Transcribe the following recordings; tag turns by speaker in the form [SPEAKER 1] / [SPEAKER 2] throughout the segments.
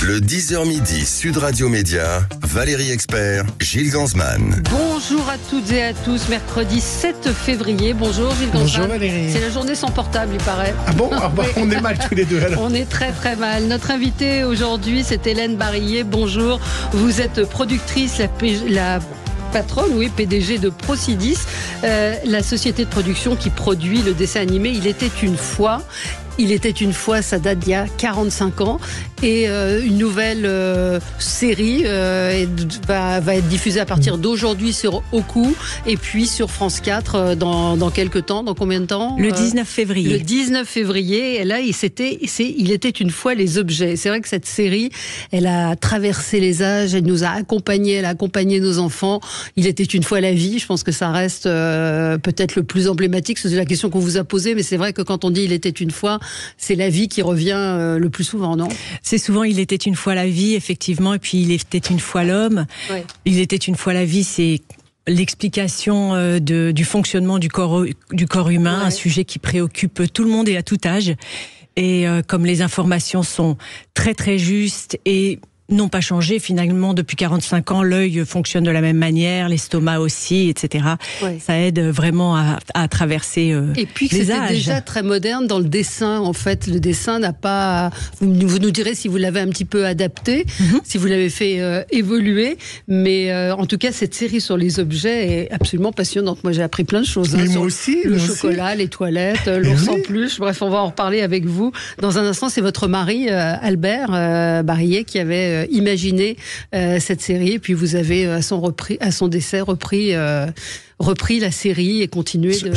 [SPEAKER 1] Le 10h midi Sud Radio Média, Valérie Expert, Gilles Gansman.
[SPEAKER 2] Bonjour à toutes et à tous, mercredi 7 février. Bonjour Gilles Gansman.
[SPEAKER 3] Bonjour Valérie.
[SPEAKER 2] C'est la journée sans portable, il paraît.
[SPEAKER 3] Ah bon, on est mal tous les deux alors.
[SPEAKER 2] On est très très mal. Notre invitée aujourd'hui, c'est Hélène Barillet. Bonjour, vous êtes productrice, la patronne, oui, PDG de Procidis, la société de production qui produit le dessin animé Il était une fois. Il était une fois, ça date d'il y a 45 ans. Et une nouvelle série va être diffusée à partir d'aujourd'hui sur Oku et puis sur France 4 dans quelques temps. Dans combien de temps ?
[SPEAKER 4] Le 19 février.
[SPEAKER 2] Le 19 février. Et là, Il était une fois les objets. C'est vrai que cette série, elle a traversé les âges, elle nous a accompagnés, elle a accompagné nos enfants. Il était une fois la vie. Je pense que ça reste peut-être le plus emblématique. C'est la question qu'on vous a posée, mais c'est vrai que quand on dit il était une fois, c'est la vie qui revient le plus souvent, non ?
[SPEAKER 4] C'est souvent il était une fois la vie, effectivement, et puis il était une fois l'homme. Ouais. Il était une fois la vie, c'est l'explication du fonctionnement du corps humain, ouais. Un sujet qui préoccupe tout le monde et à tout âge. Et comme les informations sont très très justes et n'ont pas changé finalement depuis 45 ans, l'œil fonctionne de la même manière, l'estomac aussi, etc. Ouais. Ça aide vraiment à traverser
[SPEAKER 2] et puis
[SPEAKER 4] les âges.
[SPEAKER 2] C'était déjà très moderne dans le dessin. En fait, le dessin n'a pas. Vous nous direz si vous l'avez un petit peu adapté, si vous l'avez fait évoluer. Mais en tout cas, cette série sur les objets est absolument passionnante. Moi, j'ai appris plein de choses.
[SPEAKER 3] Mais moi aussi.
[SPEAKER 2] Le chocolat, les toilettes, l'ours en peluche. Bref, on va en reparler avec vous dans un instant. C'est votre mari Albert Barillet qui avait imaginé cette série, et puis vous avez à son décès repris la série et continué de...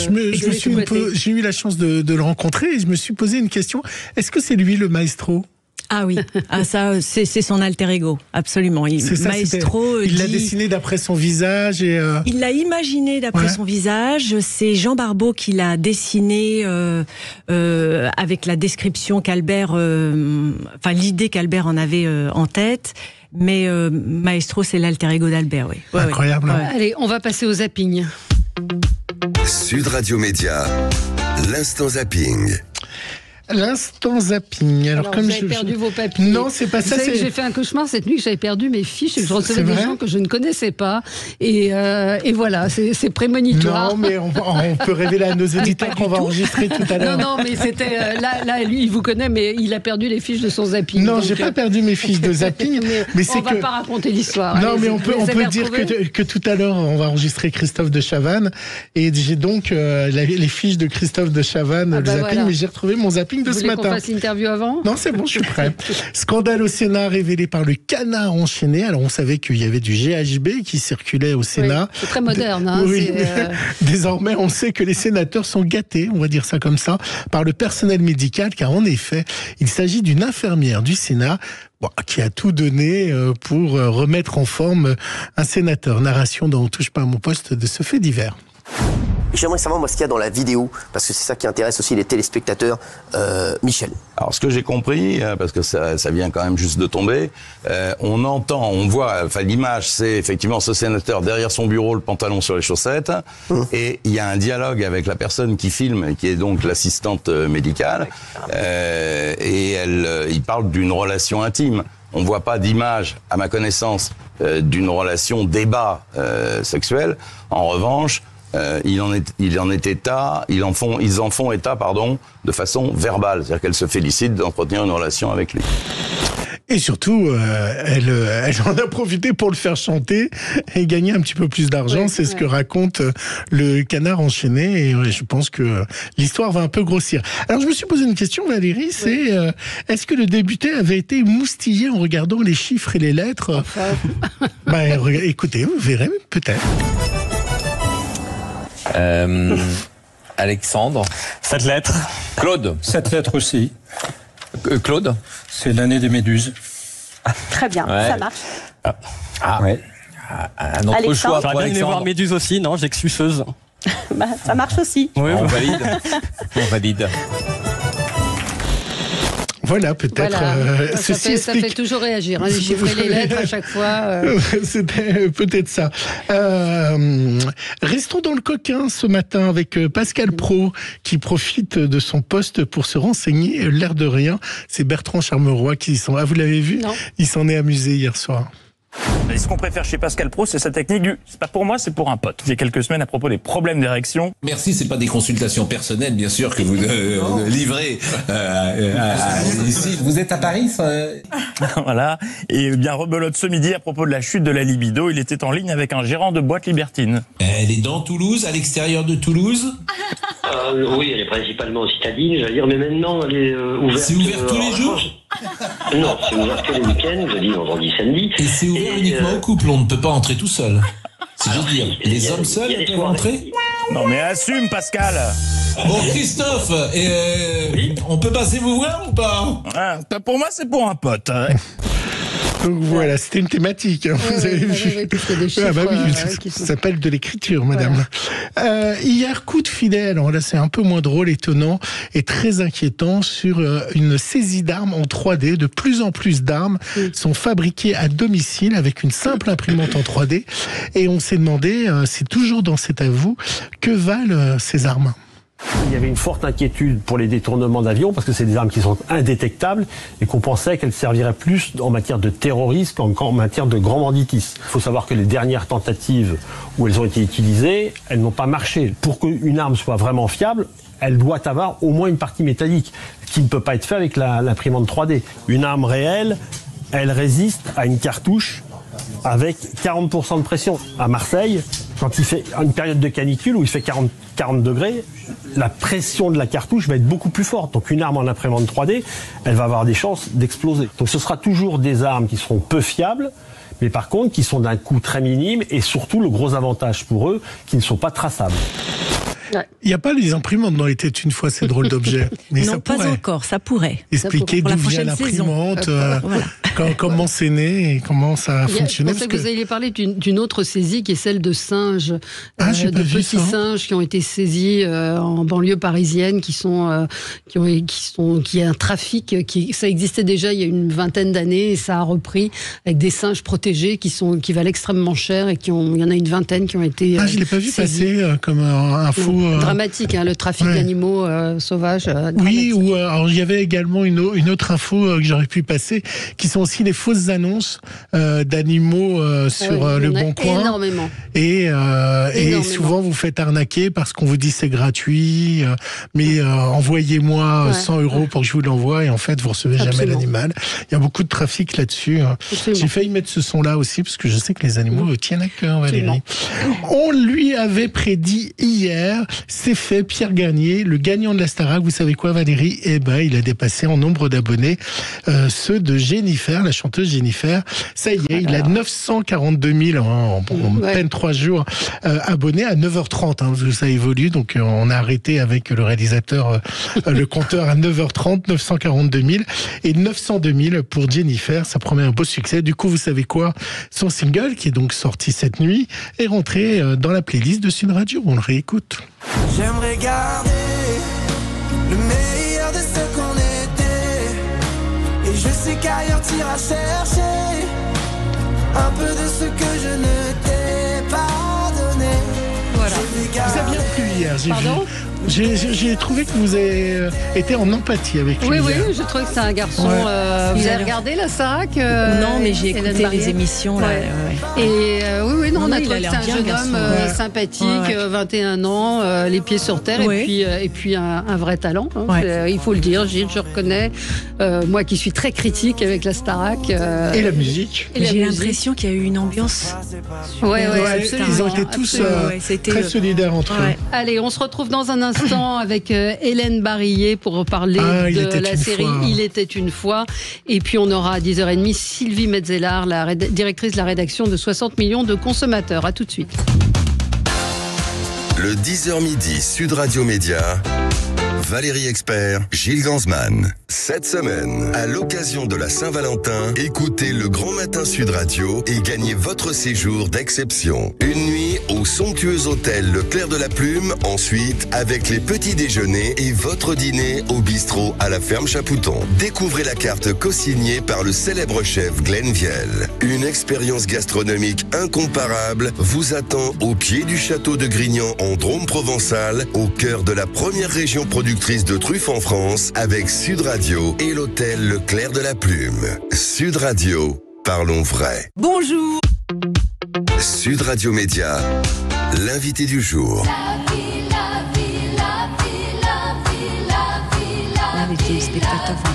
[SPEAKER 3] J'ai eu la chance de le rencontrer et je me suis posé une question. Est-ce que c'est lui le maestro ?
[SPEAKER 4] Ah oui, ça c'est son alter ego, absolument. Maestro,
[SPEAKER 3] il l'a dessiné d'après son visage et
[SPEAKER 4] il l'a imaginé d'après son visage. C'est Jean Barbeau qui l'a dessiné avec la description qu'Albert, l'idée qu'Albert en avait en tête. Mais Maestro, c'est l'alter ego d'Albert, oui.
[SPEAKER 3] Incroyable.
[SPEAKER 2] Ouais. Allez, on va passer au zapping.
[SPEAKER 1] Sud Radio Média, l'instant zapping.
[SPEAKER 3] L'instant zapping.
[SPEAKER 2] Alors comme vous avez perdu vos papiers.
[SPEAKER 3] Non, c'est pas ça.
[SPEAKER 2] Que j'ai fait un cauchemar cette nuit, que j'avais perdu mes fiches et que je recevais des gens que je ne connaissais pas. Et voilà, c'est prémonitoire.
[SPEAKER 3] Non, mais on peut révéler à nos auditeurs qu'on va enregistrer tout à l'heure.
[SPEAKER 2] Non, mais c'était là, lui, il vous connaît, mais il a perdu les fiches de son zapping.
[SPEAKER 3] Non, j'ai pas perdu mes fiches de zapping. mais
[SPEAKER 2] on va pas raconter l'histoire.
[SPEAKER 3] Non, mais on peut dire que tout à l'heure, on va enregistrer Christophe de Chavannes. Et j'ai donc les fiches de Christophe de Chavannes, le zapping, voilà. Mais j'ai retrouvé mon zapping de ce matin.
[SPEAKER 2] Qu'on fasse l'interview avant ?
[SPEAKER 3] Non, c'est bon, je suis prêt. Scandale au Sénat révélé par le Canard enchaîné. Alors, on savait qu'il y avait du GHB qui circulait au Sénat.
[SPEAKER 2] Oui, c'est très moderne.
[SPEAKER 3] Oui. Désormais, on sait que les sénateurs sont gâtés, on va dire ça comme ça, par le personnel médical, car en effet, il s'agit d'une infirmière du Sénat qui a tout donné pour remettre en forme un sénateur. Narration dans On touche pas à mon poste de ce fait divers.
[SPEAKER 5] J'aimerais savoir ce qu'il y a dans la vidéo, parce que c'est ça qui intéresse aussi les téléspectateurs. Michel.
[SPEAKER 6] Alors ce que j'ai compris, parce que ça vient quand même juste de tomber, on voit, l'image, c'est effectivement ce sénateur derrière son bureau, le pantalon sur les chaussettes, et il y a un dialogue avec la personne qui filme, qui est donc l'assistante médicale, et il parle d'une relation intime. On ne voit pas d'image, à ma connaissance, d'une relation débat sexuel. En revanche, ils en font état, de façon verbale, c'est-à-dire qu'elle se félicite d'entretenir une relation avec lui.
[SPEAKER 3] Et surtout, elle en a profité pour le faire chanter et gagner un petit peu plus d'argent. C'est ce que raconte le Canard enchaîné. Et je pense que l'histoire va un peu grossir. Alors, je me suis posé une question, Valérie. C'est est-ce que le député avait été moustillé en regardant les chiffres et les lettres ? Écoutez, vous verrez, peut-être.
[SPEAKER 7] Alexandre.
[SPEAKER 8] 7 lettres.
[SPEAKER 7] Claude.
[SPEAKER 8] 7 lettres aussi.
[SPEAKER 7] Claude.
[SPEAKER 8] C'est l'année des méduses.
[SPEAKER 9] Très bien, ça marche.
[SPEAKER 7] Ouais. Un autre
[SPEAKER 9] Alexandre.
[SPEAKER 7] choix pour
[SPEAKER 8] J'aurais bien aimé voir
[SPEAKER 7] Alexandre.
[SPEAKER 8] méduses aussi, non, j'ai que suceuse.
[SPEAKER 9] Ça marche aussi.
[SPEAKER 8] Oui,
[SPEAKER 7] On valide. On valide.
[SPEAKER 3] Voilà, peut-être.
[SPEAKER 2] Voilà. Ça fait toujours réagir, hein, déchiffrer les lettres à chaque fois.
[SPEAKER 3] C'était peut-être ça. Restons dans le coquin ce matin avec Pascal Praud, qui profite de son poste pour se renseigner. L'air de rien, c'est Bertrand Charmeroy qui s'en... Ah, vous l'avez vu ?
[SPEAKER 2] Non.
[SPEAKER 3] Il s'en est amusé hier soir.
[SPEAKER 10] Et ce qu'on préfère chez Pascal Praud, c'est sa technique du « c'est pas pour moi, c'est pour un pote ». Il y a quelques semaines à propos des problèmes d'érection.
[SPEAKER 11] Merci, c'est pas des consultations personnelles, bien sûr, que vous livrez ici. Vous êtes à Paris, ça...
[SPEAKER 10] Voilà. Et bien rebelote ce midi à propos de la chute de la libido. Il était en ligne avec un gérant de boîte libertine.
[SPEAKER 11] Elle est dans Toulouse, à l'extérieur de Toulouse.
[SPEAKER 12] Oui, elle est principalement citadine, j'allais dire, mais maintenant elle est ouverte.
[SPEAKER 11] C'est ouvert tous les jours ?
[SPEAKER 12] Non, c'est ouvert que les week-ends, jeudi, vendredi, samedi.
[SPEAKER 11] Et c'est ouvert uniquement au couple, on ne peut pas entrer tout seul. C'est juste dire, les hommes seuls peuvent entrer ?
[SPEAKER 10] Non mais assume, Pascal.
[SPEAKER 11] Bon, Christophe, on peut passer vous voir ou pas ?
[SPEAKER 10] Pour moi, c'est pour un pote.
[SPEAKER 3] Donc voilà, c'était une thématique. Vous avez vu. Ça s'appelle de l'écriture, madame. Voilà. Hier, coup de filet, alors là c'est un peu moins drôle, étonnant et très inquiétant sur une saisie d'armes en 3D. De plus en plus d'armes sont fabriquées à domicile avec une simple imprimante en 3D. Et on s'est demandé, c'est toujours dans cet avou, que valent ces armes ?
[SPEAKER 13] Il y avait une forte inquiétude pour les détournements d'avions parce que c'est des armes qui sont indétectables et qu'on pensait qu'elles serviraient plus en matière de terrorisme qu'en matière de grand banditisme. Il faut savoir que les dernières tentatives où elles ont été utilisées, elles n'ont pas marché. Pour qu'une arme soit vraiment fiable, elle doit avoir au moins une partie métallique, ce qui ne peut pas être fait avec l'imprimante 3D. Une arme réelle, elle résiste à une cartouche avec 40% de pression. À Marseille, quand il fait une période de canicule où il fait 40 degrés, la pression de la cartouche va être beaucoup plus forte. Donc une arme en imprimante 3D, elle va avoir des chances d'exploser. Donc ce sera toujours des armes qui seront peu fiables, mais par contre qui sont d'un coût très minime et surtout le gros avantage pour eux, qui ne sont pas traçables.
[SPEAKER 3] Il n'y a pas les imprimantes dans les têtes une fois ces drôles d'objets. Mais
[SPEAKER 4] non,
[SPEAKER 3] ça
[SPEAKER 4] pas encore, ça pourrait.
[SPEAKER 3] Expliquer d'où vient l'imprimante, comment c'est né et comment ça a fonctionné.
[SPEAKER 2] Je pensais que vous alliez parler d'une autre saisie qui est celle de singes, de petits singes qui ont été saisis en banlieue parisienne, qui a un trafic, ça existait déjà il y a une vingtaine d'années et ça a repris avec des singes protégés qui valent extrêmement cher et il y en a une vingtaine qui ont été
[SPEAKER 3] je l'ai pas vu
[SPEAKER 2] saisis.
[SPEAKER 3] Passer comme info.
[SPEAKER 2] Dramatique, le trafic d'animaux sauvages.
[SPEAKER 3] Oui, alors il y avait également une autre info que j'aurais pu passer, qui sont aussi les fausses annonces d'animaux sur le Bon Coin.
[SPEAKER 2] Énormément.
[SPEAKER 3] Et souvent vous faites arnaquer parce qu'on vous dit c'est gratuit, mais envoyez-moi 100 € pour que je vous l'envoie et en fait vous recevez jamais l'animal. Il y a beaucoup de trafic là-dessus. J'ai failli mettre ce son-là aussi parce que je sais que les animaux tiennent à cœur, Valérie. On lui avait prédit hier. C'est fait, Pierre Garnier, le gagnant de la Starac. Vous savez quoi, Valérie ? Eh ben, il a dépassé en nombre d'abonnés ceux de Jennifer, la chanteuse Jennifer. Ça y est, il a 942 000 en peine 3 jours abonnés à 9h30. Ça évolue, donc on a arrêté avec le réalisateur le compteur à 9h30, 942 000 et 902 000 pour Jennifer. Ça promet un beau succès. Du coup, vous savez quoi ? Son single, qui est donc sorti cette nuit, est rentré dans la playlist de Sud Radio. On le réécoute.
[SPEAKER 14] J'aimerais garder le meilleur de ce qu'on était. Et je sais qu'ailleurs t'iras chercher un peu de ce que je ne t'ai pas donné.
[SPEAKER 2] Voilà.
[SPEAKER 3] Vous avez bien plu hier, j'ai vu. J'ai trouvé que vous avez été en empathie avec lui.
[SPEAKER 2] Oui, je trouvais que c'est un garçon. Vous avez regardé la Starac
[SPEAKER 4] Non, mais j'ai écouté les émissions. Là,
[SPEAKER 2] Et on a trouvé que c'est un jeune homme sympathique, 21 ans, les pieds sur terre, et puis un vrai talent. Il faut le dire, Gilles, je reconnais. Moi qui suis très critique avec la Starac.
[SPEAKER 3] Et la musique.
[SPEAKER 4] J'ai l'impression qu'il y a eu une ambiance.
[SPEAKER 3] Ils ont été tous très solidaires entre eux.
[SPEAKER 2] Allez, on se retrouve dans un instant avec Hélène Barillet pour parler de la série Il était une fois. Et puis on aura à 10h30 Sylvie Metzeler, la directrice de la rédaction de 60 millions de consommateurs. À tout de suite.
[SPEAKER 1] Le 10h midi Sud Radio Média. Valérie Expert, Gilles Gansman. Cette semaine, à l'occasion de la Saint-Valentin, écoutez le Grand Matin Sud Radio et gagnez votre séjour d'exception. Une nuit au somptueux hôtel Le Clair de la Plume, ensuite avec les petits déjeuners et votre dîner au bistrot à la Ferme Chapouton. Découvrez la carte co-signée par le célèbre chef Glenn Viel. Une expérience gastronomique incomparable vous attend au pied du château de Grignan en Drôme provençal, au cœur de la première région productrice de truffes en France, avec Sud Radio et l'hôtel Le Clair de la Plume. Sud Radio, parlons vrai.
[SPEAKER 2] Bonjour.
[SPEAKER 1] Sud Radio Média, l'invité du jour.
[SPEAKER 4] Les spectateurs vont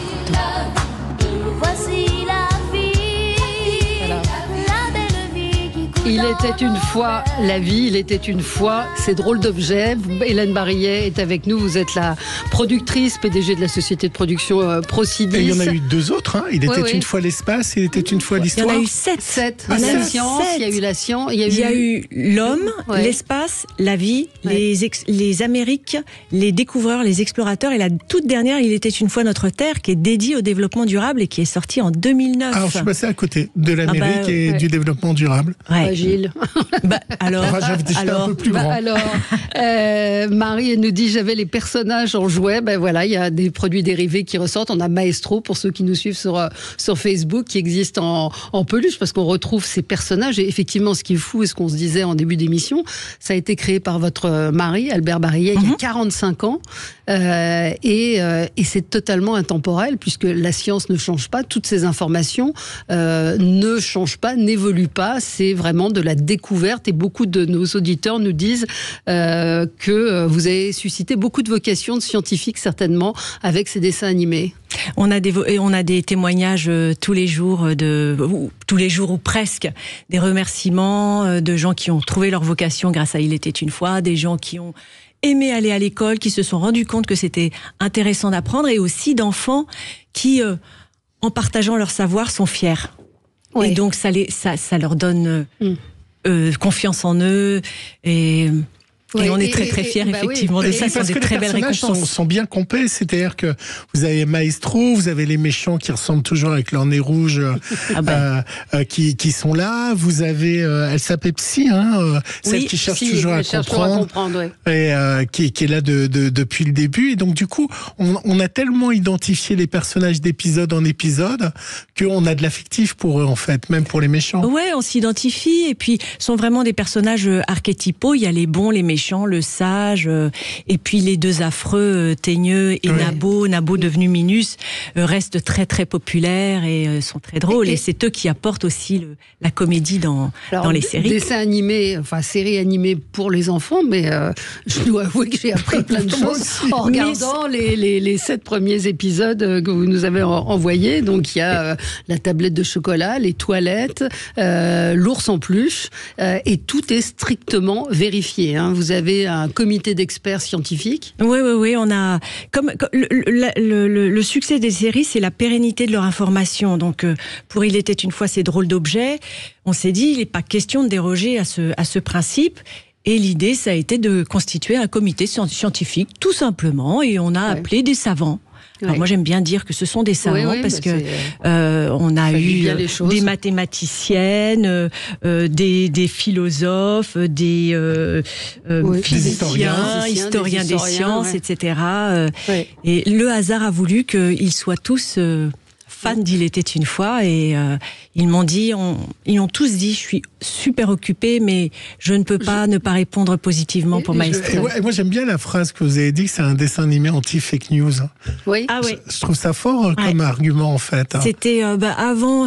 [SPEAKER 2] Il était une fois la vie, il était une fois ces drôles d'objets. Hélène Barillet est avec nous, vous êtes la productrice, PDG de la société de production Procidis.
[SPEAKER 3] Et il y en a eu 2 autres, hein. Il était une fois l'espace, il était une fois l'histoire.
[SPEAKER 4] Il y en a eu 7.
[SPEAKER 2] Il y a eu la science, il y a eu la science,
[SPEAKER 4] il y a eu l'homme, l'espace, la vie, les Amériques, les découvreurs, les explorateurs, et la toute dernière, il était une fois notre Terre, qui est dédiée au développement durable et qui est sortie en 2009.
[SPEAKER 3] Alors je suis passé à côté de l'Amérique et du développement durable.
[SPEAKER 2] Gilles.
[SPEAKER 4] Alors,
[SPEAKER 3] j'étais un peu plus grand.
[SPEAKER 2] Marie, elle nous dit, j'avais les personnages en jouets. Voilà, il y a des produits dérivés qui ressortent. On a Maestro, pour ceux qui nous suivent sur Facebook, qui existe en peluche, parce qu'on retrouve ces personnages. Et effectivement, ce qui est fou, et ce qu'on se disait en début d'émission, ça a été créé par votre mari, Albert Barillet, il y a 45 ans. Et c'est totalement intemporel, puisque la science ne change pas, toutes ces informations ne changent pas, n'évoluent pas. C'est vraiment de la découverte, et beaucoup de nos auditeurs nous disent que vous avez suscité beaucoup de vocations de scientifiques, certainement, avec ces dessins animés.
[SPEAKER 4] On a des témoignages tous les jours ou presque, des remerciements de gens qui ont trouvé leur vocation grâce à Il était une fois, des gens qui ont aimé aller à l'école, qui se sont rendus compte que c'était intéressant d'apprendre, et aussi d'enfants qui, en partageant leur savoir, sont fiers. Et donc ça leur donne confiance en eux, et on est très très fiers effectivement de ça. Ce sont des très belles récompenses.
[SPEAKER 3] Les personnages sont bien complets, c'est-à-dire que vous avez Maestro, vous avez les méchants qui ressemblent toujours avec leur nez rouge, qui sont là. Vous avez, elle s'appelle Psy, celle qui cherche toujours à comprendre, et qui est là depuis le début. Et donc du coup, on a tellement identifié les personnages d'épisode en épisode qu'on a de l'affectif pour eux, en fait, même pour les méchants.
[SPEAKER 4] Ouais, on s'identifie, et puis sont vraiment des personnages archétypaux. Il y a les bons, les méchants, le sage, et puis les 2 affreux, Teigneux et Nabo devenu Minus, restent très très populaires et sont très drôles, et c'est eux qui apportent aussi la comédie dans les séries.
[SPEAKER 2] Dessins animés, enfin séries animées pour les enfants, mais je dois avouer que j'ai appris plein de choses en regardant les 7 premiers épisodes que vous nous avez envoyés. Donc il y a la tablette de chocolat, les toilettes, l'ours en peluche, et tout est strictement vérifié. Vous avez un comité d'experts scientifiques.
[SPEAKER 4] Oui, on a le succès des séries, c'est la pérennité de leur information. Donc pour Il était une fois ces drôles d'objets, on s'est dit il n'est pas question de déroger à ce principe. Et l'idée, ça a été de constituer un comité scientifique, tout simplement, et on a appelé des savants. Alors moi j'aime bien dire que ce sont des savants, parce que on a eu des mathématiciennes, des philosophes, des physiciens, historiens des sciences, etc. Et le hasard a voulu qu'ils soient tous fans d'Il était une fois, et ils m'ont dit, ils ont tous dit, je suis super occupée, mais je ne peux pas ne pas répondre positivement pour Maestro.
[SPEAKER 3] Et moi j'aime bien la phrase que vous avez dit, que c'est un dessin animé anti-fake news.
[SPEAKER 2] Oui.
[SPEAKER 3] Je trouve ça fort comme argument, en fait.
[SPEAKER 4] C'était avant,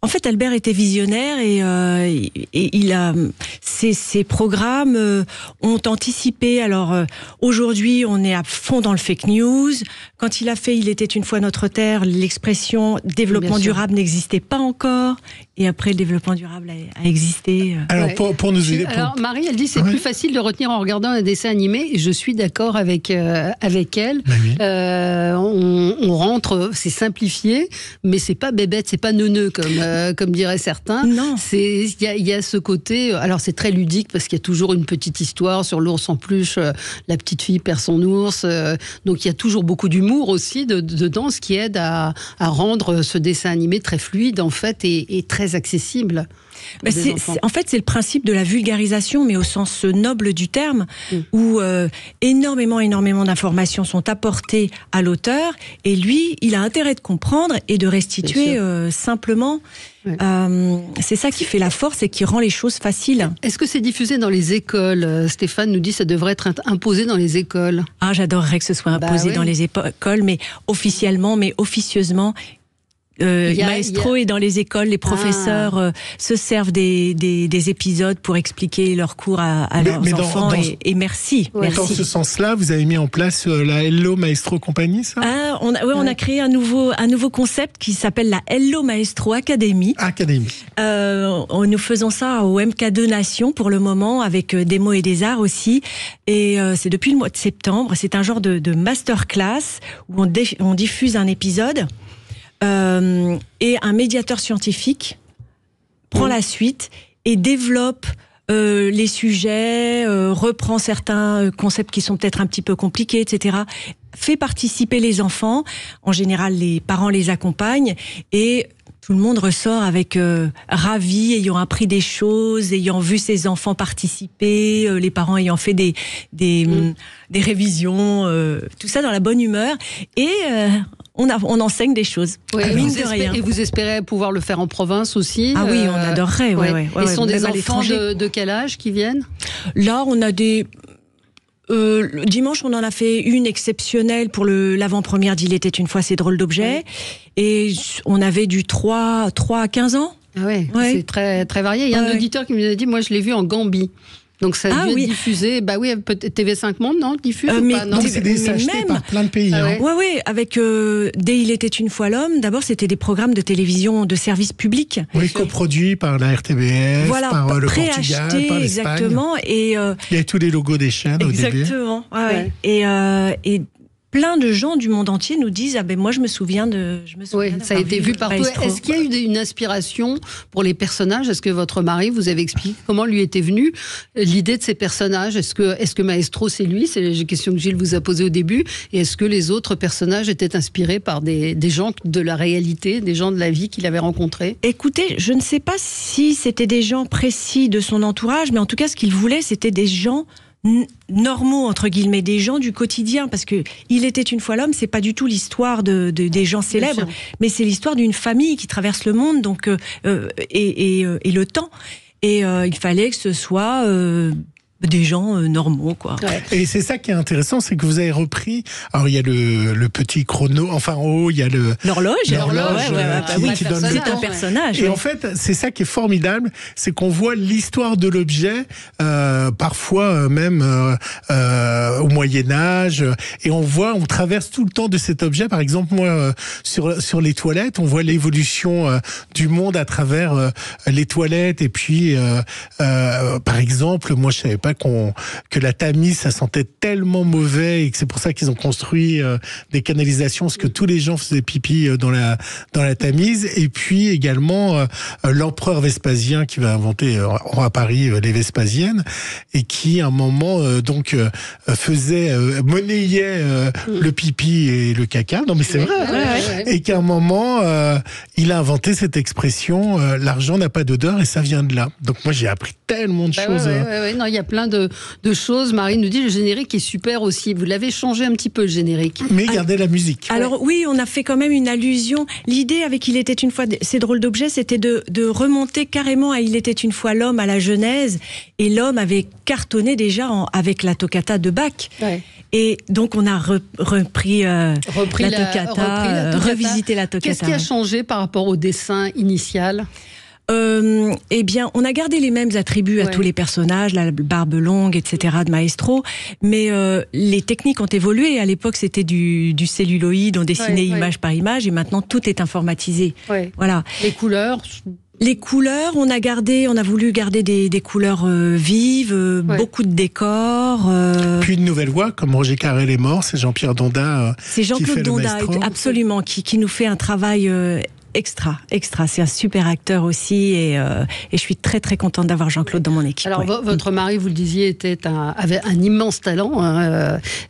[SPEAKER 4] en fait, Albert était visionnaire, et il a ces programmes ont anticipé. Alors aujourd'hui, on est à fond dans le fake news. Quand il a fait Il était une fois notre Terre, l'expression développement durable n'existait pas encore. Et après, le développement durable a existé.
[SPEAKER 3] Alors pour nous aider.
[SPEAKER 2] Alors Marie, elle dit c'est plus facile de retenir en regardant un dessin animé. Et je suis d'accord avec elle. On rentre, c'est simplifié, mais c'est pas bébête, c'est pas neuneux comme comme diraient certains.
[SPEAKER 4] Non.
[SPEAKER 2] Il y a ce côté. Alors c'est très ludique parce qu'il y a toujours une petite histoire sur l'ours en peluche. La petite fille perd son ours. Donc il y a toujours beaucoup d'humour aussi dedans, ce qui aide à rendre ce dessin animé très fluide en fait et très accessible.
[SPEAKER 4] En fait, c'est le principe de la vulgarisation, mais au sens noble du terme, où énormément d'informations sont apportées à l'auteur, et lui, il a intérêt de comprendre et de restituer simplement. C'est ça qui fait la force et qui rend les choses faciles.
[SPEAKER 2] Est-ce que c'est diffusé dans les écoles ? Stéphane nous dit que ça devrait être imposé dans les écoles.
[SPEAKER 4] Ah, j'adorerais que ce soit imposé dans les écoles, mais officieusement. Maestro est dans les écoles, les professeurs se servent des épisodes pour expliquer leurs cours à leurs enfants et merci.
[SPEAKER 3] Dans ce sens-là, vous avez mis en place la Hello Maestro Compagnie, ça ?
[SPEAKER 4] On a créé un nouveau concept qui s'appelle la Hello Maestro Academy. Nous faisons ça au MK2 Nation pour le moment, avec des mots et des arts aussi. Et c'est depuis le mois de septembre. C'est un genre de masterclass où on diffuse un épisode. Et un médiateur scientifique prend la suite et développe les sujets, reprend certains concepts qui sont peut-être un petit peu compliqués, etc. Fait participer les enfants. En général, les parents les accompagnent et tout le monde ressort avec ravi, ayant appris des choses, ayant vu ses enfants participer, les parents ayant fait des révisions, tout ça dans la bonne humeur. Et on enseigne des choses.
[SPEAKER 2] Oui, et vous espérez pouvoir le faire en province aussi ?
[SPEAKER 4] Ah oui, on adorerait.
[SPEAKER 2] Ils sont des enfants de quel âge qui viennent ?
[SPEAKER 4] Là, on a des... dimanche, on en a fait une exceptionnelle pour l'avant-première d'Il était une fois ces drôles d'objets. Et on avait du 3 à 15 ans.
[SPEAKER 2] Ah ouais. C'est très, très varié. Il y a un auditeur qui nous a dit, moi je l'ai vu en Gambie. Donc ça a dû être diffusé, TV5 Monde, non, diffuse ou pas, non,
[SPEAKER 3] c'est acheté par plein de pays.
[SPEAKER 4] Oui, avec dès Il était une fois l'homme, d'abord c'était des programmes de télévision de service public.
[SPEAKER 3] Oui, coproduits par la RTBF, par le Portugal, par l'Espagne.
[SPEAKER 4] Exactement. Et
[SPEAKER 3] il y a tous les logos des chaînes au début.
[SPEAKER 4] Exactement. Et plein de gens du monde entier nous disent moi je me souviens de
[SPEAKER 2] ça a été vu partout. Est-ce qu'il y a eu une inspiration pour les personnages ? Est-ce que votre mari vous avez expliqué comment lui était venue l'idée de ces personnages ? Est-ce que Maestro c'est lui ? C'est la question que Gilles vous a posée au début. Et est-ce que les autres personnages étaient inspirés par des gens de la réalité, des gens de la vie qu'il avait rencontrés ?
[SPEAKER 4] Écoutez, je ne sais pas si c'était des gens précis de son entourage, mais en tout cas ce qu'il voulait c'était des gens normaux, entre guillemets, des gens du quotidien, parce que Il était une fois l'homme, c'est pas du tout l'histoire des gens célèbres, mais c'est l'histoire d'une famille qui traverse le monde, donc et le temps. Et il fallait que ce soit des gens normaux, quoi.
[SPEAKER 3] Et c'est ça qui est intéressant, c'est que vous avez repris. Alors il y a le petit chrono, enfin en haut il y a
[SPEAKER 4] l'horloge qui donne le temps. C'est un personnage.
[SPEAKER 3] Et en fait, c'est ça qui est formidable, c'est qu'on voit l'histoire de l'objet, parfois même au Moyen Âge, et on traverse tout le temps de cet objet. Par exemple, moi sur les toilettes, on voit l'évolution du monde à travers les toilettes. Et puis, par exemple, moi je savais pas que la Tamise, ça sentait tellement mauvais et que c'est pour ça qu'ils ont construit des canalisations, parce que tous les gens faisaient pipi dans la Tamise. Et puis également l'empereur Vespasien qui va inventer à Paris les Vespasiennes, et qui à un moment monnayait le pipi et le caca. Non mais c'est vrai. Et qu'à un moment il a inventé cette expression l'argent n'a pas d'odeur, et ça vient de là. Donc moi j'ai appris tellement de choses.
[SPEAKER 2] Non, il y a plein de choses. Marie nous dit le générique est super aussi. Vous l'avez changé un petit peu, le générique.
[SPEAKER 3] Mais gardez la musique.
[SPEAKER 4] Alors oui, on a fait quand même une allusion. L'idée avec Il était une fois ces drôles d'objets, c'était de remonter carrément à Il était une fois l'homme, à la Genèse. Et l'homme avait cartonné déjà avec la toccata de Bach. Et donc on a repris la toccata, revisité la toccata.
[SPEAKER 2] Qu'est-ce qui a changé par rapport au dessin initial ?
[SPEAKER 4] Eh bien, on a gardé les mêmes attributs à tous les personnages, la barbe longue, etc. de Maestro, mais les techniques ont évolué. À l'époque, c'était du celluloïd, on dessinait image par image, et maintenant tout est informatisé. Voilà.
[SPEAKER 2] Les couleurs,
[SPEAKER 4] on a voulu garder des couleurs vives, beaucoup de décors.
[SPEAKER 3] Puis une nouvelle voix, comme Roger Carrel est mort, c'est Jean-Pierre Donda.
[SPEAKER 4] C'est Jean-Claude Donda, absolument, qui nous fait un travail extra. C'est un super acteur aussi, et je suis très très contente d'avoir Jean-Claude dans mon équipe.
[SPEAKER 2] Alors votre mari, vous le disiez, avait un immense talent,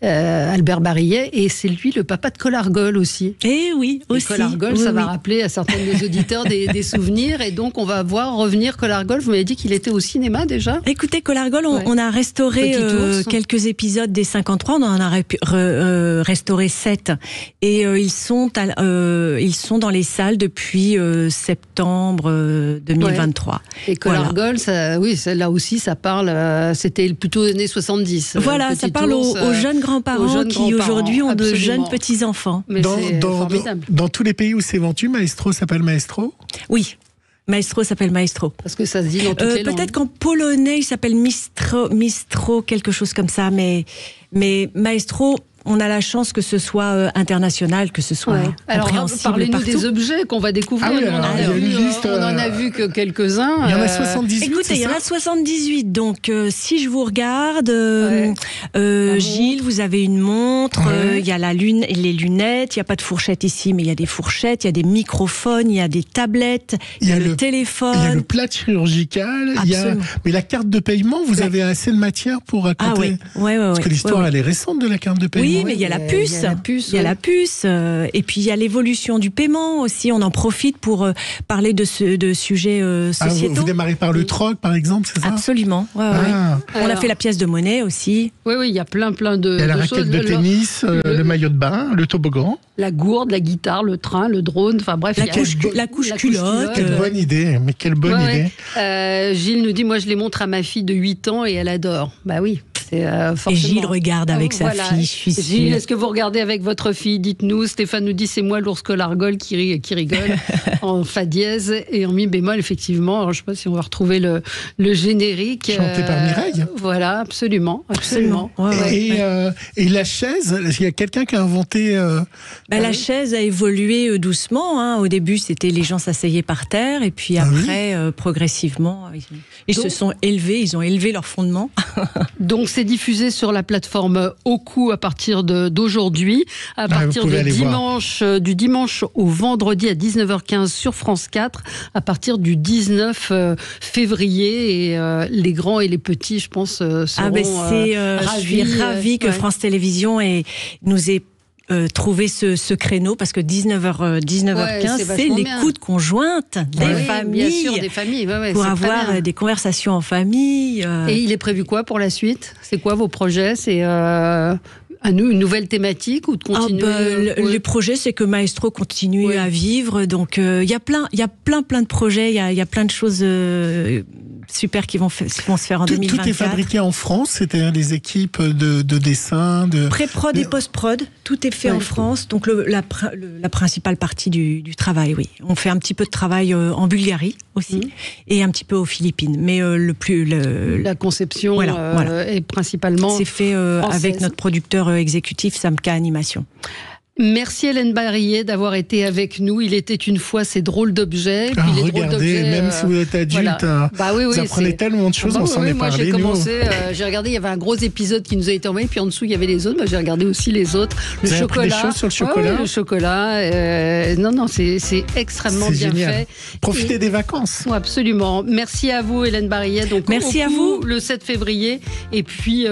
[SPEAKER 2] Albert Barillet, et c'est lui le papa de Colargol aussi.
[SPEAKER 4] Et oui, aussi.
[SPEAKER 2] Colargol, ça va rappeler à certains de nos auditeurs des souvenirs, et donc on va voir revenir Colargol. Vous m'avez dit qu'il était au cinéma déjà.
[SPEAKER 4] Écoutez, Colargol, on a restauré quelques épisodes des 53, on en a restauré 7, et ils sont dans les salles depuis septembre 2023.
[SPEAKER 2] Ouais. Et Colargol, là aussi, ça parle, c'était plutôt les années 70.
[SPEAKER 4] Voilà, ça parle aux jeunes grands-parents qui aujourd'hui ont de jeunes petits-enfants.
[SPEAKER 2] Mais c'est formidable.
[SPEAKER 3] Dans tous les pays où c'est vendu, Maestro s'appelle Maestro ?
[SPEAKER 4] Oui. Maestro s'appelle Maestro.
[SPEAKER 2] Parce que ça se dit dans toutes les langues.
[SPEAKER 4] Peut-être qu'en polonais, il s'appelle Mistro, quelque chose comme ça, mais Maestro, on a la chance que ce soit international, que ce soit compréhensible.
[SPEAKER 2] Alors, parlez-nous
[SPEAKER 4] partout.
[SPEAKER 2] des objets qu'on va découvrir. On en a vu que quelques-uns.
[SPEAKER 3] Il y en a 78.
[SPEAKER 4] Écoutez, il y en a 78. Donc, si je vous regarde, Gilles, vous avez une montre, il y a les lunettes, il n'y a pas de fourchette ici, mais il y a des fourchettes, il y a des microphones, il y a des tablettes, il y a le téléphone.
[SPEAKER 3] Il y a le plat chirurgical, mais la carte de paiement, vous avez assez de matière pour raconter. Parce que l'histoire, elle est récente de la carte de paiement.
[SPEAKER 4] Oui, mais il y a la puce. Il y a la puce. Et puis, il y a l'évolution du paiement aussi. On en profite pour parler de sujets sociétaux.
[SPEAKER 3] Vous démarrez par le troc, par exemple, c'est ça ?
[SPEAKER 4] Absolument. On a fait la pièce de monnaie aussi.
[SPEAKER 2] Oui, il y a plein de
[SPEAKER 3] il y a la raquette de tennis, le maillot de bain, le toboggan.
[SPEAKER 2] La gourde, la guitare, le train, le drone, enfin bref.
[SPEAKER 4] La couche culotte.
[SPEAKER 3] Quelle bonne idée, mais quelle bonne idée.
[SPEAKER 2] Gilles nous dit, moi je les montre à ma fille de 8 ans et elle adore. Bah oui.
[SPEAKER 4] Et Gilles regarde avec sa fille, je suis sûre.
[SPEAKER 2] Gilles, est-ce que vous regardez avec votre fille ? Dites-nous. Stéphane nous dit, c'est moi l'ours Colargol qui rigole en fa dièse et en mi bémol, effectivement. Alors, je ne sais pas si on va retrouver le générique.
[SPEAKER 3] Chanté par Mireille.
[SPEAKER 2] Voilà, absolument.
[SPEAKER 3] Et la chaise, il y a quelqu'un qui a inventé...
[SPEAKER 4] la chaise a évolué doucement. Au début, c'était les gens s'asseyaient par terre, et puis après, progressivement, ils se sont élevés, ils ont élevé leur fondement.
[SPEAKER 2] Donc, c'est diffusé sur la plateforme Oku à partir d'aujourd'hui, à partir du dimanche au vendredi à 19h15 sur France 4, à partir du 19 février. Et les grands et les petits, je pense, seront ravis.
[SPEAKER 4] Je suis ravie que France Télévisions nous ait trouver ce créneau, parce que 19h15, c'est l'écoute conjointe des familles.
[SPEAKER 2] Bien sûr, des familles.
[SPEAKER 4] Pour avoir des conversations en famille.
[SPEAKER 2] Et il est prévu quoi pour la suite ? C'est quoi vos projets ? C'est une nouvelle thématique ou de continuer
[SPEAKER 4] Le projet, c'est que Maestro continue à vivre. Donc, il y a plein de projets, il y a plein de choses super qui vont se faire en 2024.
[SPEAKER 3] Tout est fabriqué en France, c'est-à-dire des équipes de dessin, de
[SPEAKER 4] pré-prod et post-prod, tout est fait en France. Donc la principale partie du travail, oui. On fait un petit peu de travail en Bulgarie aussi et un petit peu aux Philippines, mais
[SPEAKER 2] la conception est principalement
[SPEAKER 4] c'est fait avec notre producteur exécutif Samka Animation.
[SPEAKER 2] Merci Hélène Barillet d'avoir été avec nous. Il était une fois ces drôles d'objets.
[SPEAKER 3] Regardez, même si vous êtes adulte, vous apprenez tellement de choses, on s'en est parlé.
[SPEAKER 2] Moi j'ai regardé, il y avait un gros épisode qui nous a été envoyé, puis en dessous il y avait les autres. Moi j'ai regardé aussi les autres.
[SPEAKER 3] Vous avez appris des choses sur le chocolat.
[SPEAKER 2] Le chocolat. Non, c'est extrêmement bien fait.
[SPEAKER 3] Profitez des vacances.
[SPEAKER 2] Absolument. Merci à vous Hélène Barillet. Donc,
[SPEAKER 4] merci à vous.
[SPEAKER 2] Le 7 février. Et puis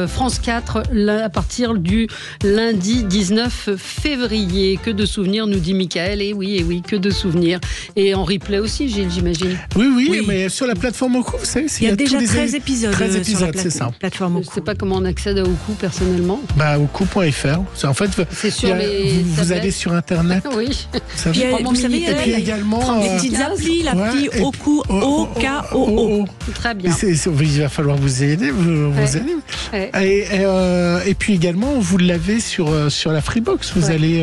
[SPEAKER 2] France 4 à partir du lundi 19 février. Que de souvenirs, nous dit Michael. Et oui, que de souvenirs. Et en replay aussi, Gilles, j'imagine.
[SPEAKER 3] Oui, mais sur la plateforme Oku, vous savez,
[SPEAKER 4] il y a déjà 13 épisodes.
[SPEAKER 3] 13 épisodes, c'est ça.
[SPEAKER 2] Plateforme Oku. Je ne sais pas comment on accède à Oku personnellement.
[SPEAKER 3] Oku.fr. En fait,
[SPEAKER 2] c'est sur
[SPEAKER 3] vous allez sur Internet.
[SPEAKER 2] Oui.
[SPEAKER 4] Vous savez,
[SPEAKER 3] et puis également
[SPEAKER 4] des petites applis, l'appli Oku, O-K-O-O.
[SPEAKER 2] Très bien.
[SPEAKER 3] Il va falloir vous aider. Et puis également, vous l'avez sur la Freebox. Vous allez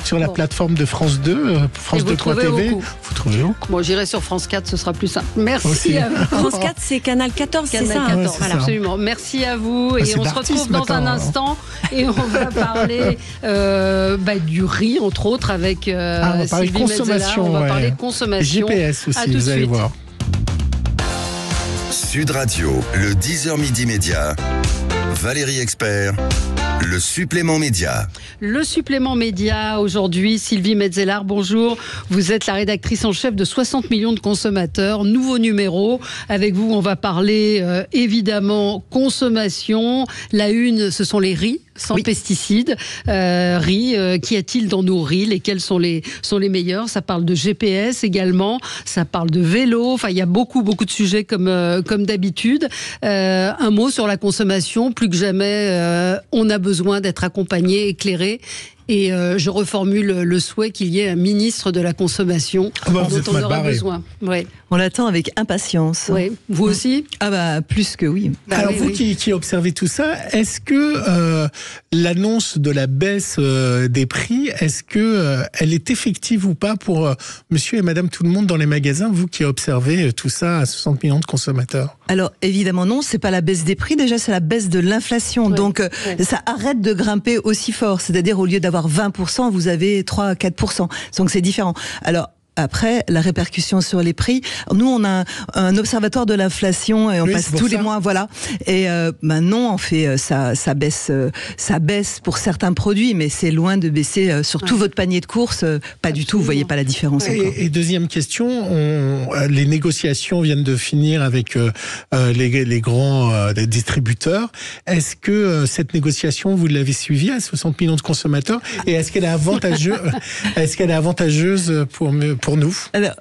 [SPEAKER 3] sur la plateforme de France 2, France2.tv. Vous trouvez Oku.
[SPEAKER 2] Bon, j'irai sur France 4, ce sera plus simple. Merci à vous.
[SPEAKER 4] France 4, c'est Canal 14, c'est ça.
[SPEAKER 2] 14, voilà, absolument. Merci à vous. Et on se retrouve dans un instant. Et on va parler du riz, entre autres, avec
[SPEAKER 3] on va parler
[SPEAKER 2] Sylvie
[SPEAKER 3] consommation.
[SPEAKER 2] On va parler consommation.
[SPEAKER 3] GPS aussi, vous allez voir.
[SPEAKER 1] Sud Radio, le 10h midi média. Valérie Expert, le supplément média.
[SPEAKER 2] Le supplément média, aujourd'hui, Sylvie Metzeler, bonjour. Vous êtes la rédactrice en chef de 60 millions de consommateurs. Nouveau numéro. Avec vous, on va parler évidemment consommation. La une, ce sont les riz sans pesticides. Riz, qu'y a-t-il dans nos riz? Lesquels sont les meilleurs? Ça parle de GPS également. Ça parle de vélo. Enfin, il y a beaucoup de sujets comme d'habitude. Un mot sur la consommation. Plus que jamais, on a besoin d'être accompagné, éclairé. Et je reformule le souhait qu'il y ait un ministre de la consommation dont on aura besoin. Ouais.
[SPEAKER 15] On l'attend avec impatience.
[SPEAKER 2] Oui. Vous aussi?
[SPEAKER 15] Plus que oui.
[SPEAKER 3] Alors vous qui observez tout ça, est-ce que l'annonce de la baisse des prix, est-ce que elle est effective ou pas pour monsieur et madame tout le monde dans les magasins, vous qui observez tout ça à 60 millions de consommateurs?
[SPEAKER 15] Alors évidemment non, c'est pas la baisse des prix, déjà c'est la baisse de l'inflation. Ouais. Donc ça arrête de grimper aussi fort. C'est-à-dire au lieu d'avoir 20%, vous avez 3 à 4%. Donc c'est différent. Alors après, la répercussion sur les prix. Nous, on a un observatoire de l'inflation et on passe tous les mois, voilà. Et non, en fait, ça baisse pour certains produits, mais c'est loin de baisser sur tout votre panier de courses. Pas du tout. Vous voyez pas la différence.
[SPEAKER 3] Et deuxième question, les négociations viennent de finir avec les grands distributeurs. Est-ce que cette négociation, vous l'avez suivie à 60 millions de consommateurs et est-ce qu'elle est avantageuse pour nous?
[SPEAKER 15] Alors,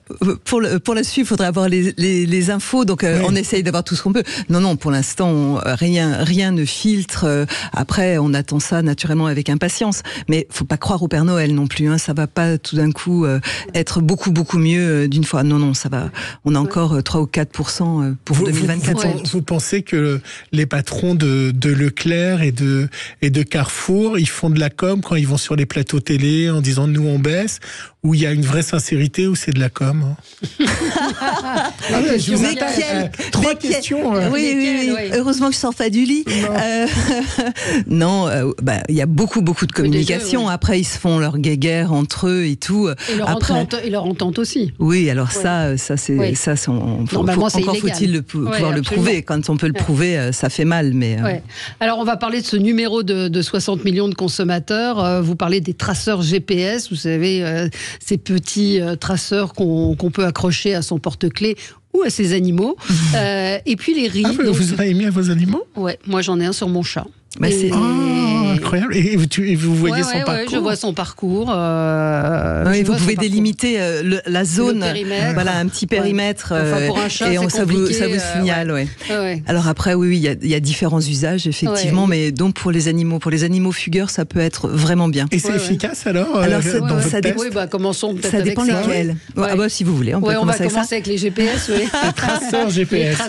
[SPEAKER 15] pour la suite, il faudrait avoir les infos, donc on essaye d'avoir tout ce qu'on peut. Non, pour l'instant, rien ne filtre. Après, on attend ça naturellement avec impatience. Mais faut pas croire au Père Noël non plus. Ça va pas tout d'un coup être beaucoup mieux d'une fois. Non, ça va. On a encore 3 ou 4% pour 2024.
[SPEAKER 3] Vous pensez que les patrons de Leclerc et de Carrefour, ils font de la com quand ils vont sur les plateaux télé en disant nous on baisse, ou il y a une vraie sincérité ou c'est de la com? Trois questions.
[SPEAKER 15] Oui. Heureusement que je sors pas du lit. Non, il y a beaucoup de communication. Après, ils se font leur guéguerre entre eux et tout.
[SPEAKER 2] Et leur entente aussi.
[SPEAKER 15] Oui, alors ça, faut-il pouvoir le prouver. Quand on peut le prouver, ça fait mal. Mais
[SPEAKER 2] alors, on va parler de ce numéro de 60 millions de consommateurs. Vous parlez des traceurs GPS. Vous savez, ces petits traceurs qu'on peut accrocher à son porte-clés ou à ses animaux. Et puis les riz.
[SPEAKER 3] Vous avez mis à vos animaux?
[SPEAKER 2] Ouais, moi j'en ai un sur mon chat.
[SPEAKER 15] C'est
[SPEAKER 3] incroyable. Et vous voyez son parcours?
[SPEAKER 2] Oui, je vois son parcours.
[SPEAKER 15] Vous pouvez délimiter la zone, voilà, un petit périmètre,
[SPEAKER 2] pour un chat,
[SPEAKER 15] et ça vous signale. Alors après, il y a différents usages effectivement, mais donc pour les animaux fugueurs, ça peut être vraiment bien.
[SPEAKER 3] Et c'est efficace alors
[SPEAKER 2] ça dépend. Commençons peut-être avec ça.
[SPEAKER 15] Ça dépend lesquels. Si vous voulez, on peut commencer avec ça.
[SPEAKER 2] On va commencer avec les GPS.
[SPEAKER 3] Les traceurs GPS.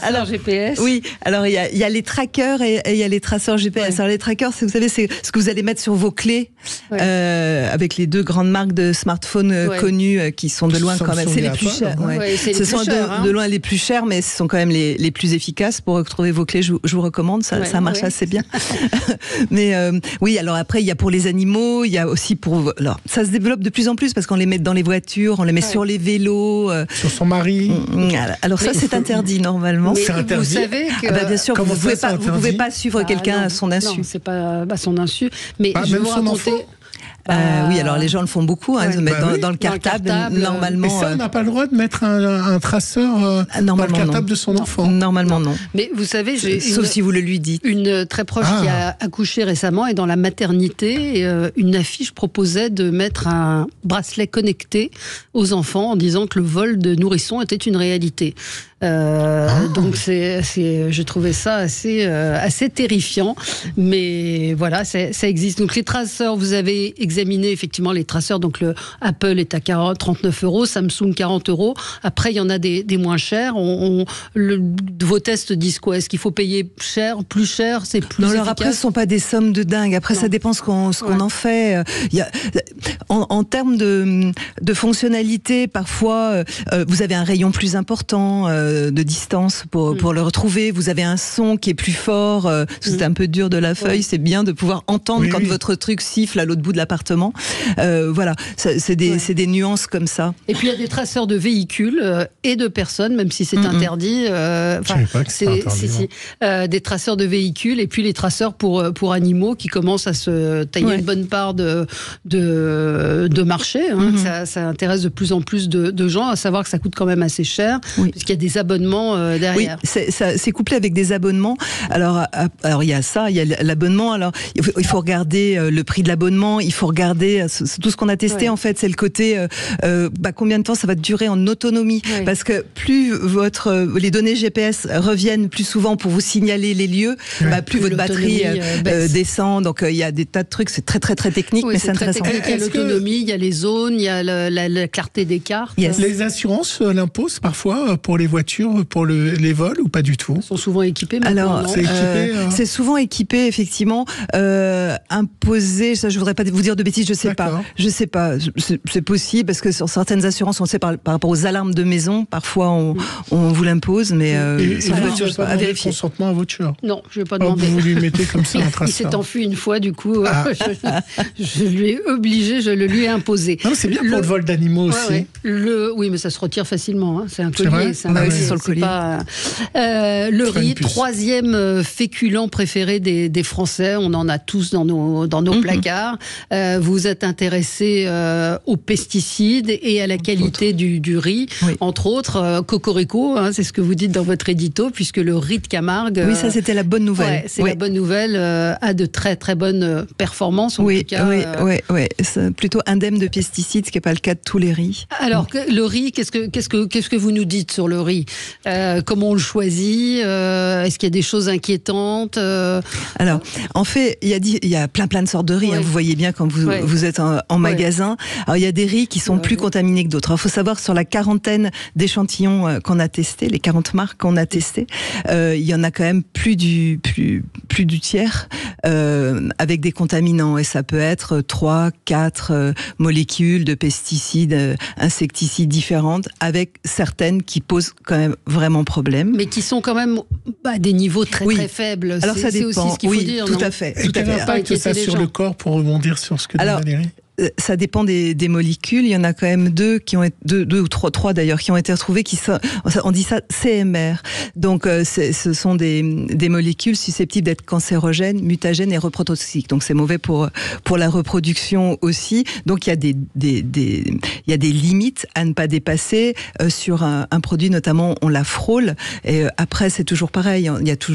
[SPEAKER 15] Oui. Alors il y a les trackers et il y a les traceurs GPS. Alors les trackers, vous savez, c'est ce que vous allez mettre sur vos clés, avec les deux grandes marques de smartphones connues qui sont de loin quand même. C'est les plus chers. Ce sont de loin les plus chers, mais ce sont quand même les plus efficaces pour retrouver vos clés. Je vous recommande, ça marche assez bien. Mais oui, alors après il y a pour les animaux, il y a aussi pour. Alors ça se développe de plus en plus parce qu'on les met dans les voitures, on les met sur les vélos.
[SPEAKER 3] Sur son mari.
[SPEAKER 15] Alors ça c'est interdit normalement.
[SPEAKER 3] C'est interdit.
[SPEAKER 2] Vous savez que
[SPEAKER 15] bien sûr, vous pouvez pas suivre quelqu'un à son insu.
[SPEAKER 2] Non, c'est pas son insu, mais je vais vous raconter.
[SPEAKER 15] Oui, alors les gens le font beaucoup, ils le mettent dans le cartable, normalement.
[SPEAKER 3] Mais ça, on n'a pas le droit de mettre un traceur dans le cartable de son enfant.
[SPEAKER 15] Normalement, non.
[SPEAKER 2] Mais vous savez,
[SPEAKER 15] sauf si vous le lui dites.
[SPEAKER 2] Une très proche qui a accouché récemment et dans la maternité, une affiche proposait de mettre un bracelet connecté aux enfants en disant que le vol de nourrissons était une réalité. Donc j'ai trouvé ça assez terrifiant, mais voilà, ça existe. Donc les traceurs, vous avez examiné effectivement les traceurs. Donc le Apple est à 39 €, Samsung 40 €. Après il y en a des moins chers. Vos tests disent quoi? Est-ce qu'il faut payer cher, plus cher, c'est plus efficace?
[SPEAKER 15] Alors après, ce sont pas des sommes de dingue. Après, ça dépend ce qu'on en fait. En termes de fonctionnalité, parfois vous avez un rayon plus important de distance pour le retrouver. Vous avez un son qui est plus fort. C'est un peu dur de la feuille. C'est bien de pouvoir entendre quand votre truc siffle à l'autre bout de l'appartement. département. Voilà, c'est des nuances comme ça.
[SPEAKER 2] Et puis il y a des traceurs de véhicules et de personnes, même si c'est interdit.
[SPEAKER 3] Je savais pas que c'était interdit,
[SPEAKER 2] des traceurs de véhicules et puis les traceurs pour animaux qui commencent à se tailler une bonne part de marché. Ça intéresse de plus en plus de gens, à savoir que ça coûte quand même assez cher, puisqu'il y a des abonnements derrière.
[SPEAKER 15] Oui, c'est couplé avec des abonnements. Alors il y a ça, il y a l'abonnement. Alors il faut regarder le prix de l'abonnement, il faut regarder tout ce qu'on a testé en fait, c'est le côté combien de temps ça va durer en autonomie, parce que plus les données GPS reviennent plus souvent pour vous signaler les lieux, plus votre batterie descend. Donc il y a des tas de trucs, c'est très très très technique, mais c'est intéressant.
[SPEAKER 2] Il y a l'autonomie, il y a les zones, il y a la clarté des cartes.
[SPEAKER 3] Les assurances l'imposent parfois pour les voitures, pour les vols, ou pas du tout?
[SPEAKER 2] Ils sont souvent équipés.
[SPEAKER 15] Alors c'est souvent équipé, effectivement, imposé. Ça, je voudrais pas vous dire de bêtises, je sais pas. C'est possible parce que sur certaines assurances, on sait par rapport aux alarmes de maison, parfois on vous l'impose, mais
[SPEAKER 3] sur la voiture, pas à vérifier. Consentement à voiture.
[SPEAKER 2] Non, je vais pas demander.
[SPEAKER 3] Vous lui mettez comme ça un traceur.
[SPEAKER 2] Il s'est enfui une fois, du coup, je lui ai obligé, je le lui ai imposé.
[SPEAKER 3] Non, c'est bien pour le vol d'animaux aussi.
[SPEAKER 2] Oui, mais ça se retire facilement. C'est un collier.
[SPEAKER 15] C'est sur le collier.
[SPEAKER 2] Le riz, troisième féculent préféré des Français. On en a tous dans nos placards. Vous êtes intéressé aux pesticides et à la qualité du riz, entre autres. Cocorico, c'est ce que vous dites dans votre édito, puisque le riz de Camargue.
[SPEAKER 15] Oui, ça c'était la bonne nouvelle.
[SPEAKER 2] La bonne nouvelle, a de très très bonnes performances. En tout cas,
[SPEAKER 15] c'est plutôt indemne de pesticides, ce qui n'est pas le cas de tous les riz.
[SPEAKER 2] Alors, le riz, qu'est-ce que vous nous dites sur le riz? Comment on le choisit? Est-ce qu'il y a des choses inquiétantes?
[SPEAKER 15] Alors, en fait, il y a plein de sortes de riz. Vous voyez bien quand vous êtes en magasin. Alors, il y a des riz qui sont plus contaminés que d'autres. Il faut savoir sur la quarantaine d'échantillons qu'on a testés, les 40 marques qu'on a testées, il y en a quand même plus du tiers avec des contaminants. Et ça peut être 3-4 molécules de pesticides, insecticides différentes, avec certaines qui posent quand même vraiment problème.
[SPEAKER 2] Mais qui sont quand même à des niveaux très très faibles.
[SPEAKER 15] Alors ça dépend.
[SPEAKER 2] C'est aussi ce qu'il faut dire.
[SPEAKER 15] Tout à fait.
[SPEAKER 3] Et quel impact ça sur le corps, pour rebondir sur ce que dit Valérie?
[SPEAKER 15] Ça dépend des molécules. Il y en a quand même deux ou trois d'ailleurs, qui ont été retrouvées, on dit ça CMR. Donc, ce sont des molécules susceptibles d'être cancérogènes, mutagènes et reprotoxiques. Donc, c'est mauvais pour la reproduction aussi. Donc, il y a des limites à ne pas dépasser sur un produit, notamment on la frôle. Et après, c'est toujours pareil.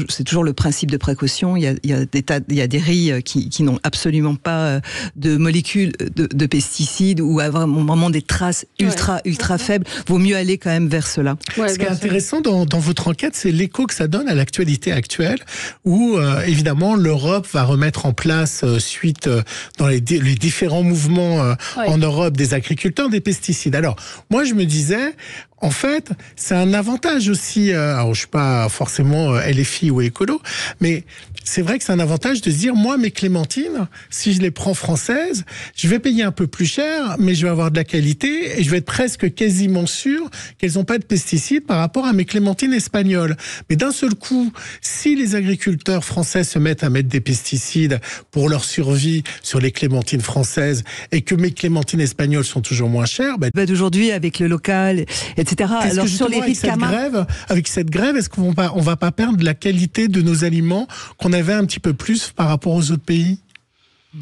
[SPEAKER 15] C'est toujours le principe de précaution. Il y a des riz qui n'ont absolument pas de molécules de pesticides ou avoir vraiment des traces ultra faibles. Vaut mieux aller quand même vers cela.
[SPEAKER 3] Ce qui est intéressant dans votre enquête, c'est l'écho que ça donne à l'actualité actuelle, où évidemment l'Europe va remettre en place, suite dans les différents mouvements en Europe des agriculteurs, des pesticides. Alors, moi je me disais, en fait, c'est un avantage aussi, alors je suis pas forcément LFI ou écolo, mais c'est vrai que c'est un avantage de se dire, moi, mes clémentines, si je les prends françaises, je vais payer un peu plus cher, mais je vais avoir de la qualité et je vais être presque quasiment sûr qu'elles n'ont pas de pesticides par rapport à mes clémentines espagnoles. Mais d'un seul coup, si les agriculteurs français se mettent à mettre des pesticides pour leur survie sur les clémentines françaises et que mes clémentines espagnoles sont toujours moins chères...
[SPEAKER 15] D'aujourd'hui, avec le local, etc.
[SPEAKER 3] Alors, sur les riz de Camargue, avec cette grève, est-ce qu'on va pas perdre la qualité de nos aliments qu'on avait un petit peu plus par rapport aux autres pays?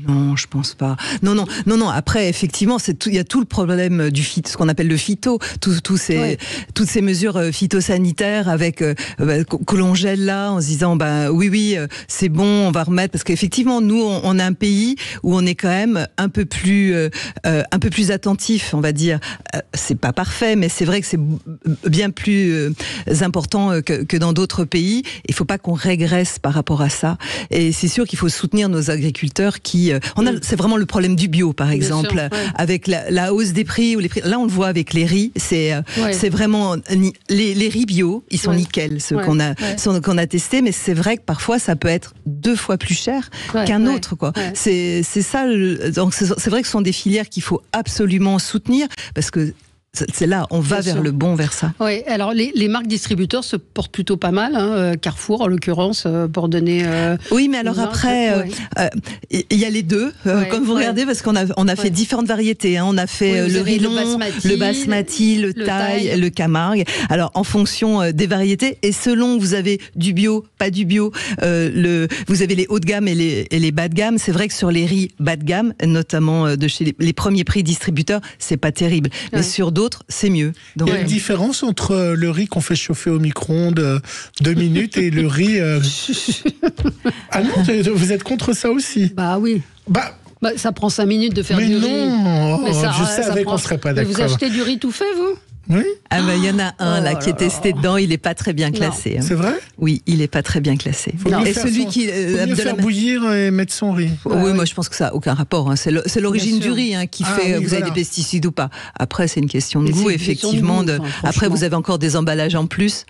[SPEAKER 15] Non, je pense pas. Non. Après, effectivement, il y a tout le problème du ce qu'on appelle le phyto, toutes ces mesures phytosanitaires avec que l'on gèle là, en se disant oui, c'est bon, on va remettre, parce qu'effectivement, nous, on a un pays où on est quand même un peu plus attentif, on va dire. C'est pas parfait, mais c'est vrai que c'est bien plus important que dans d'autres pays. Il faut pas qu'on régresse par rapport à ça. Et c'est sûr qu'il faut soutenir nos agriculteurs c'est vraiment le problème du bio, par exemple, avec la hausse des prix ou les prix. Là, on le voit avec les riz. C'est vraiment les riz bio, ils sont nickel, ceux qu'on a testés. Mais c'est vrai que parfois, ça peut être 2 fois plus cher qu'un autre, quoi. C'est ça. Donc c'est vrai que ce sont des filières qu'il faut absolument soutenir, parce que c'est là, on va vers le bon, vers ça.
[SPEAKER 2] Oui, alors les marques distributeurs se portent plutôt pas mal, hein, Carrefour en l'occurrence, pour donner...
[SPEAKER 15] oui, mais alors après, il y a les deux, comme vous regardez, parce qu'on a fait différentes variétés. Hein. On a fait le riz long, le basmati, le thaï, le Camargue. Alors en fonction des variétés, et selon vous avez du bio, pas du bio, vous avez les hauts de gamme et les bas de gamme. C'est vrai que sur les riz bas de gamme, notamment de chez les premiers prix distributeurs, c'est pas terrible. Mais sur d'autres, c'est mieux. Donc,
[SPEAKER 3] il y a une différence entre le riz qu'on fait chauffer au micro-ondes 2 minutes et le riz... Ah non, vous êtes contre ça aussi?
[SPEAKER 2] Bah oui. Ça prend 5 minutes de faire du riz.
[SPEAKER 3] Mais non, je savais qu'on ne serait pas d'accord.
[SPEAKER 2] Vous achetez du riz tout fait, vous?
[SPEAKER 3] Oui.
[SPEAKER 15] Ah ben il y en a un qui est testé dedans, il est pas très bien classé.
[SPEAKER 3] C'est vrai?
[SPEAKER 15] Oui, il est pas très bien classé.
[SPEAKER 3] Faut mieux faire bouillir et mettre son riz.
[SPEAKER 15] Oui, moi je pense que ça n'a aucun rapport. Hein. C'est l'origine du riz qui fait vous avez des pesticides ou pas. Après c'est une question de goût, effectivement. Après vous avez encore des emballages en plus.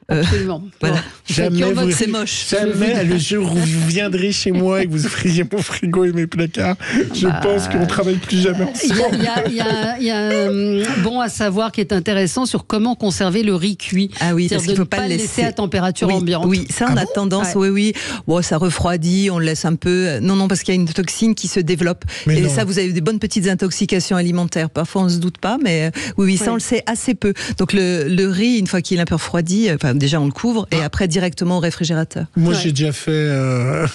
[SPEAKER 2] Absolument.
[SPEAKER 15] Voilà.
[SPEAKER 3] C'est moche. Jamais le jour où vous viendrez chez moi et que vous offriez mon frigo et mes placards, je pense qu'on ne travaille plus jamais ensemble.
[SPEAKER 2] Il y a un bon à savoir qui est intéressant sur comment conserver le riz cuit.
[SPEAKER 15] Ah oui, parce qu'il ne faut pas
[SPEAKER 2] le laisser à température ambiante.
[SPEAKER 15] Oui, ça on a tendance, oui. Bon, ça refroidit, on le laisse un peu. Non, parce qu'il y a une toxine qui se développe. Et ça, vous avez des bonnes petites intoxications alimentaires. Parfois on ne se doute pas, mais oui, ça on le sait assez peu. Donc le riz, une fois qu'il est un peu refroidi, déjà on le couvre et après directement au réfrigérateur.
[SPEAKER 3] Moi j'ai déjà fait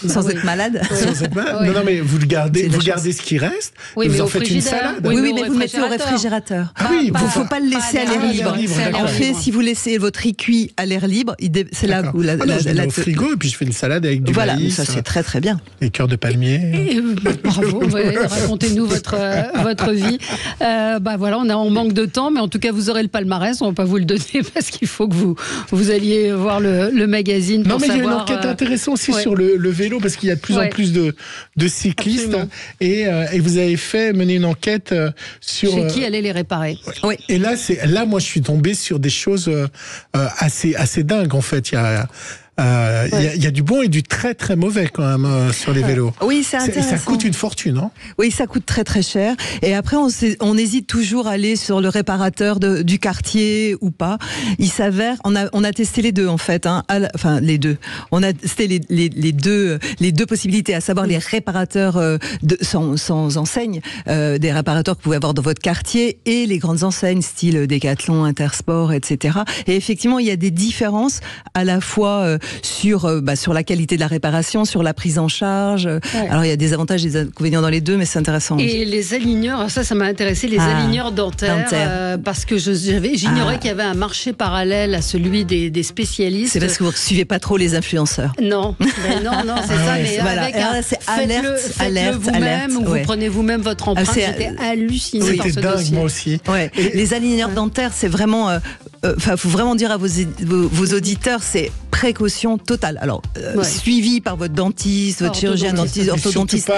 [SPEAKER 15] sans être malade.
[SPEAKER 3] Sans être malade. Non mais vous gardez ce qui reste.
[SPEAKER 2] Oui,
[SPEAKER 3] vous en faites une salade.
[SPEAKER 15] Oui, mais vous le mettez au réfrigérateur.
[SPEAKER 3] Ah oui,
[SPEAKER 15] il ne faut pas le laisser à l'air libre. En fait, si vous laissez votre riz cuit à l'air libre, c'est là où
[SPEAKER 3] je le mets au frigo et puis je fais une salade avec du maïs.
[SPEAKER 15] Ça c'est très très bien.
[SPEAKER 3] Et cœurs de palmier.
[SPEAKER 2] Bravo, racontez-nous votre vie. Voilà, on manque de temps, mais en tout cas vous aurez le palmarès. On ne va pas vous le donner parce qu'il faut que vous alliez voir le magazine pour savoir...
[SPEAKER 3] Non, mais il y a une enquête intéressante aussi sur le vélo, parce qu'il y a de plus en plus de cyclistes. Et vous avez mené une enquête sur...
[SPEAKER 2] Chez qui aller les réparer.
[SPEAKER 3] Oui. Et là, moi, je suis tombé sur des choses assez dingues, en fait. Il y a du bon et du très très mauvais quand même sur les vélos.
[SPEAKER 15] Oui, c'est intéressant.
[SPEAKER 3] Ça coûte une fortune, hein?
[SPEAKER 15] Oui, ça coûte très très cher. Et après, on hésite toujours à aller sur le réparateur du quartier ou pas. Il s'avère, on a testé les deux en fait. Enfin, les deux. On a testé les deux possibilités, à savoir les réparateurs sans enseigne, des réparateurs que vous pouvez avoir dans votre quartier, et les grandes enseignes style Decathlon, Intersport, etc. Et effectivement, il y a des différences à la fois sur la qualité de la réparation, sur la prise en charge. Alors il y a des avantages et des inconvénients dans les deux, mais c'est intéressant.
[SPEAKER 2] Et les aligneurs, ça m'a intéressé, les aligneurs dentaires. Parce que j'ignorais qu'il y avait un marché parallèle à celui des spécialistes.
[SPEAKER 15] C'est parce que vous ne suivez pas trop les influenceurs.
[SPEAKER 2] Non, c'est ça. Mais
[SPEAKER 15] voilà. C'est
[SPEAKER 2] faites-le vous-même, ou vous prenez vous-même votre empreinte. J'étais hallucinée par ce dossier.
[SPEAKER 3] Moi aussi.
[SPEAKER 15] Ouais. Les aligneurs dentaires, c'est vraiment... faut vraiment dire à vos auditeurs, c'est précaution totale. Alors, suivi par votre dentiste, votre chirurgien dentiste, orthodontiste.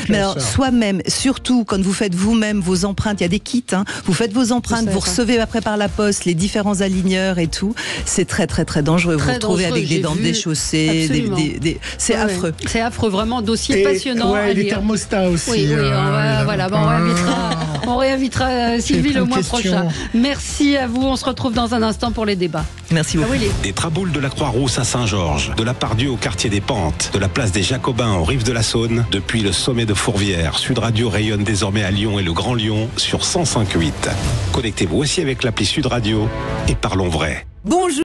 [SPEAKER 15] Mais alors, soi-même, surtout quand vous faites vous-même vos empreintes, il y a des kits, vous faites vos empreintes, vous recevez après par la poste les différents aligneurs et tout. C'est très très très dangereux. Vous vous retrouvez avec des dents déchaussées, c'est affreux.
[SPEAKER 2] C'est affreux, vraiment, dossier passionnant.
[SPEAKER 3] Et les thermostats aussi.
[SPEAKER 2] Oui, on réinvitera Sylvie le mois prochain. Merci à vous, on se retrouve dans un instant pour les débats.
[SPEAKER 15] Merci beaucoup.
[SPEAKER 16] Des traboules de la Croix-Rousse à Saint-Georges, de la Pardieu au quartier des Pentes, de la place des Jacobins aux rives de la Saône, depuis le sommet de Fourvière, Sud Radio rayonne désormais à Lyon et le Grand Lyon sur 105.8. Connectez-vous aussi avec l'appli Sud Radio et parlons vrai.
[SPEAKER 15] Bonjour.